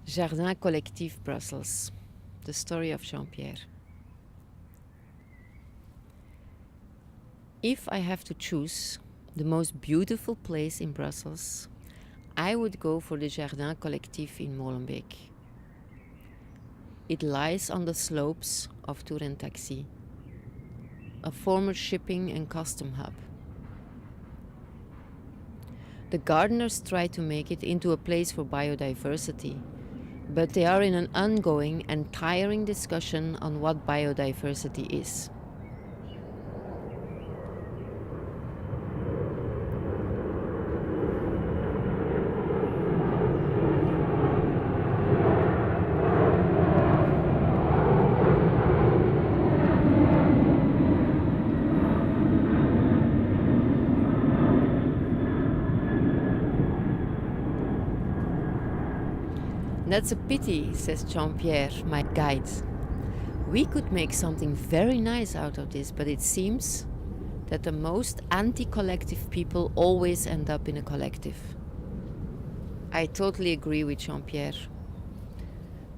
Jardin Collectif Brussels. The story of Jean-Pierre. If I have to choose the most beautiful place in Brussels, I would go for the Jardin Collectif in Molenbeek. It lies on the slopes of Tour and Taxi, a former shipping and custom hub. The gardeners try to make it into a place for biodiversity, but they are in an ongoing and tiring discussion on what biodiversity is. That's a pity, says Jean-Pierre, my guide. We could make something very nice out of this, but it seems that the most anti-collective people always end up in a collective. I totally agree with Jean-Pierre.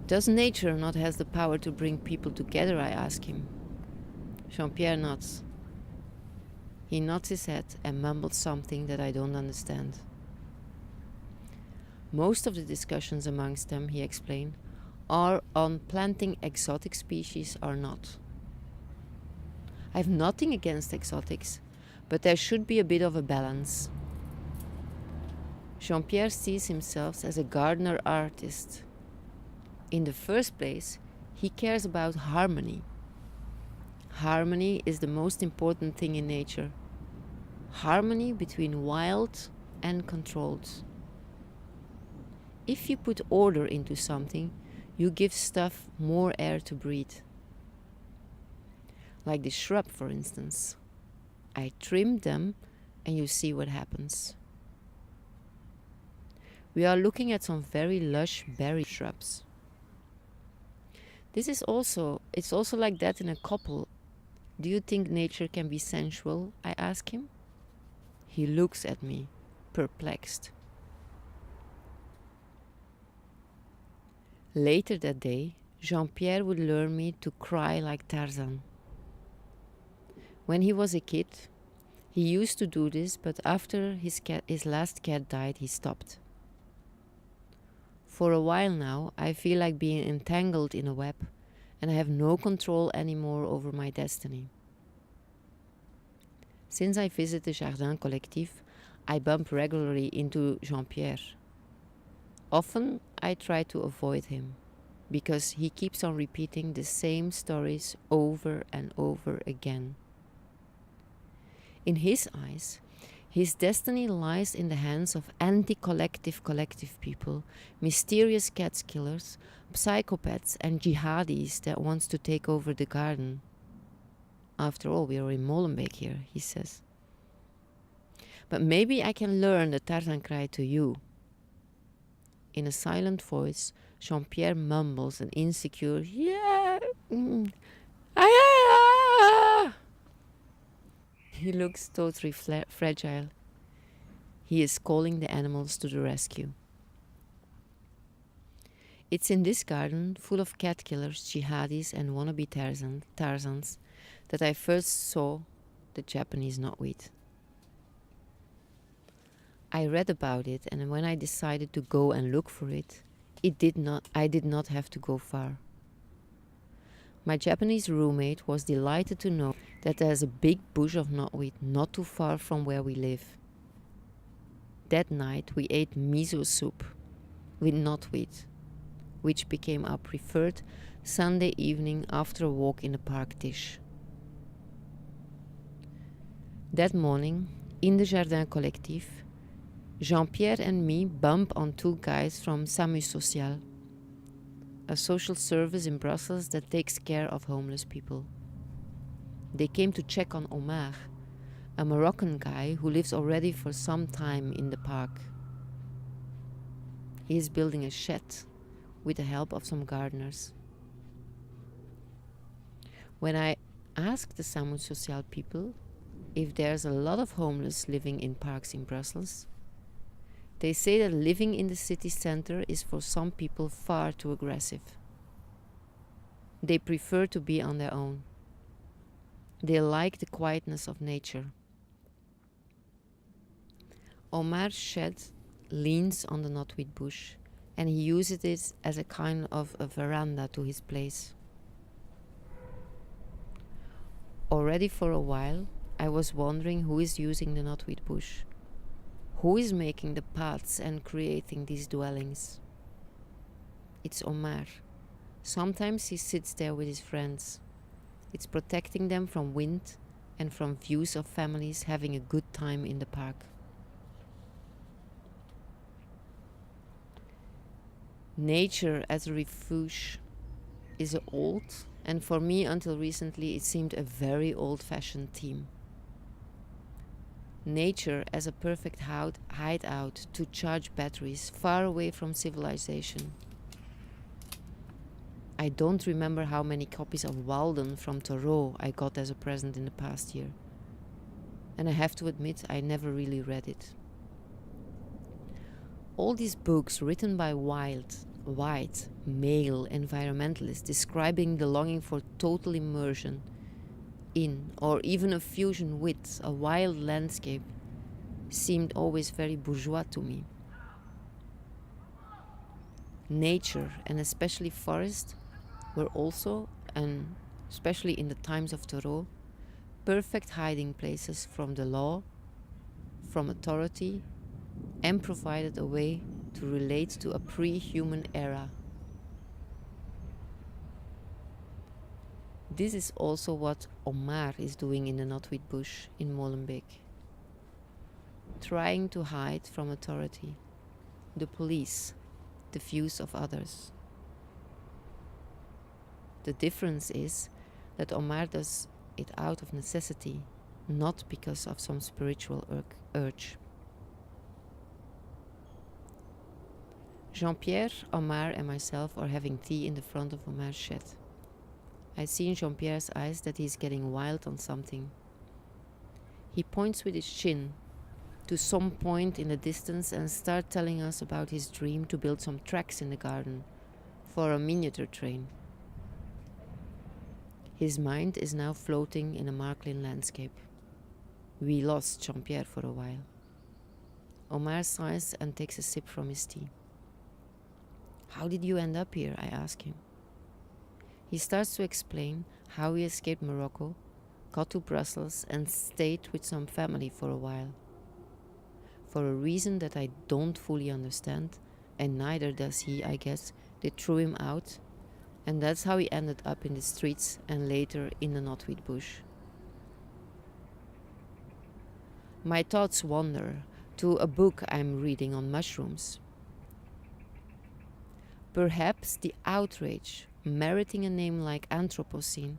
Does nature not have the power to bring people together, I ask him. Jean-Pierre nods. He nods his head and mumbles something that I don't understand. Most of the discussions amongst them, he explained, are on planting exotic species or not. I have nothing against exotics, but there should be a bit of a balance. Jean-Pierre sees himself as a gardener artist. In the first place, he cares about harmony. Harmony is the most important thing in nature. Harmony between wild and controlled. If you put order into something, you give stuff more air to breathe. Like the shrub, for instance. I trim them and you see what happens. We are looking at some very lush berry shrubs. It's also like that in a couple. Do you think nature can be sensual? I ask him. He looks at me, perplexed. Later that day, Jean-Pierre would learn me to cry like Tarzan. When he was a kid, he used to do this, but after his last cat died, he stopped. For a while now, I feel like being entangled in a web, and I have no control anymore over my destiny. Since I visit the Jardin Collectif, I bump regularly into Jean-Pierre. Often I try to avoid him, because he keeps on repeating the same stories over and over again. In his eyes, his destiny lies in the hands of anti-collective people, mysterious cat killers, psychopaths and jihadis that wants to take over the garden. After all, we are in Molenbeek here, he says. But maybe I can learn the Tarzan cry to you. In a silent voice, Jean-Pierre mumbles an insecure, yeah. He looks totally fragile. He is calling the animals to the rescue. It's in this garden, full of cat killers, jihadis and wannabe Tarzans, that I first saw the Japanese knotweed. I read about it, and when I decided to go and look for it, I did not have to go far. My Japanese roommate was delighted to know that there's a big bush of knotweed not too far from where we live. That night we ate miso soup with knotweed, which became our preferred Sunday evening after a walk in the park dish. That morning, in the Jardin Collectif, Jean-Pierre and me bump on two guys from SAMU Social, a social service in Brussels that takes care of homeless people. They came to check on Omar, a Moroccan guy who lives already for some time in the park. He is building a shed with the help of some gardeners. When I asked the SAMU Social people if there's a lot of homeless living in parks in Brussels, They say that living in the city center is for some people far too aggressive. They prefer to be on their own. They like the quietness of nature. Omar's shed leans on the knotweed bush, and he uses it as a kind of a veranda to his place. Already for a while, I was wondering who is using the knotweed bush. Who is making the paths and creating these dwellings? It's Omar. Sometimes he sits there with his friends. It's protecting them from wind and from views of families having a good time in the park. Nature as a refuge is old, and for me until recently it seemed a very old-fashioned theme. Nature as a perfect hideout to charge batteries far away from civilization. I don't remember how many copies of Walden from Thoreau I got as a present in the past year. And I have to admit I never really read it. All these books written by white, male environmentalists describing the longing for total immersion in, or even a fusion with, a wild landscape seemed always very bourgeois to me. Nature, and especially forest, were also, and especially in the times of Thoreau, perfect hiding places from the law, from authority, and provided a way to relate to a pre-human era. This is also what Omar is doing in the knotweed bush in Molenbeek. Trying to hide from authority, the police, the views of others. The difference is that Omar does it out of necessity, not because of some spiritual urge. Jean-Pierre, Omar and myself are having tea in the front of Omar's shed. I see in Jean-Pierre's eyes that he is getting wild on something. He points with his chin to some point in the distance and starts telling us about his dream to build some tracks in the garden for a miniature train. His mind is now floating in a Marklin landscape. We lost Jean-Pierre for a while. Omar sighs and takes a sip from his tea. How did you end up here? I ask him. He starts to explain how he escaped Morocco, got to Brussels and stayed with some family for a while. For a reason that I don't fully understand, and neither does he, I guess. They threw him out, and that's how he ended up in the streets and later in the knotweed bush. My thoughts wander to a book I'm reading on mushrooms. Perhaps the outrage meriting a name like Anthropocene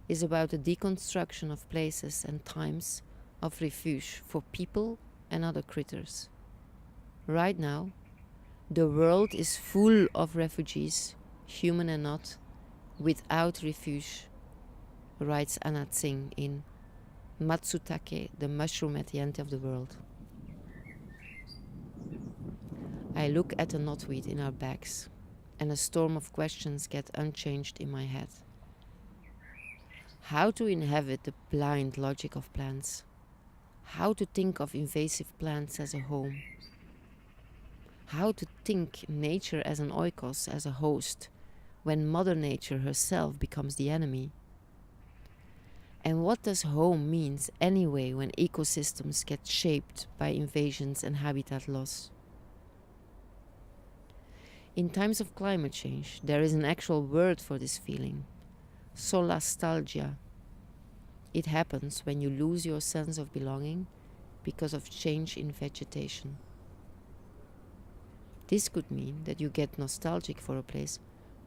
is about the deconstruction of places and times of refuge for people and other critters. Right now, the world is full of refugees, human and not, without refuge, writes Anat Singh in Matsutake, the mushroom at the end of the world. I look at the knotweed in our bags, and a storm of questions get unchanged in my head. How to inhabit the blind logic of plants? How to think of invasive plants as a home? How to think nature as an oikos, as a host, when Mother Nature herself becomes the enemy? And what does home means anyway when ecosystems get shaped by invasions and habitat loss? In times of climate change, there is an actual word for this feeling, solastalgia. It happens when you lose your sense of belonging because of change in vegetation. This could mean that you get nostalgic for a place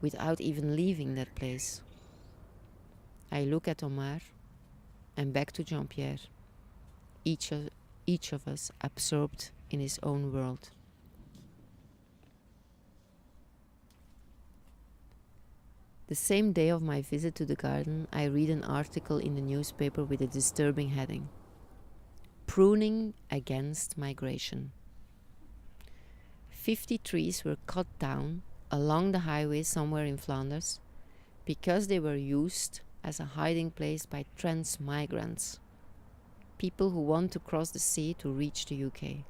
without even leaving that place. I look at Omar and back to Jean-Pierre, each of us absorbed in his own world. The same day of my visit to the garden, I read an article in the newspaper with a disturbing heading: Pruning Against Migration. 50 trees were cut down along the highway somewhere in Flanders because they were used as a hiding place by trans-migrants, people who want to cross the sea to reach the UK.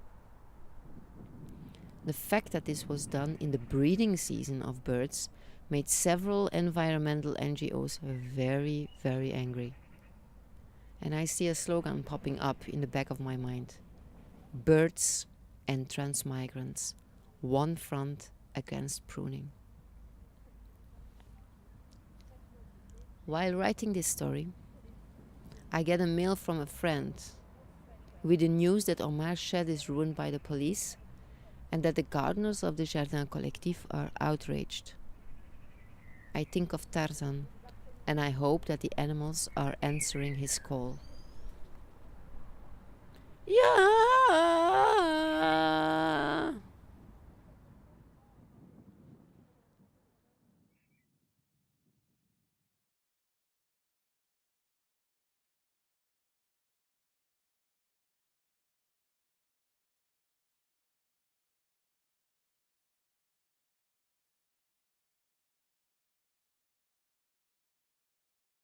The fact that this was done in the breeding season of birds made several environmental NGOs very, very angry. And I see a slogan popping up in the back of my mind: birds and trans-migrants, one front against pruning. While writing this story, I get a mail from a friend with the news that Omar's shed is ruined by the police and that the gardeners of the Jardin Collectif are outraged. I think of Tarzan, and I hope that the animals are answering his call. Yeah!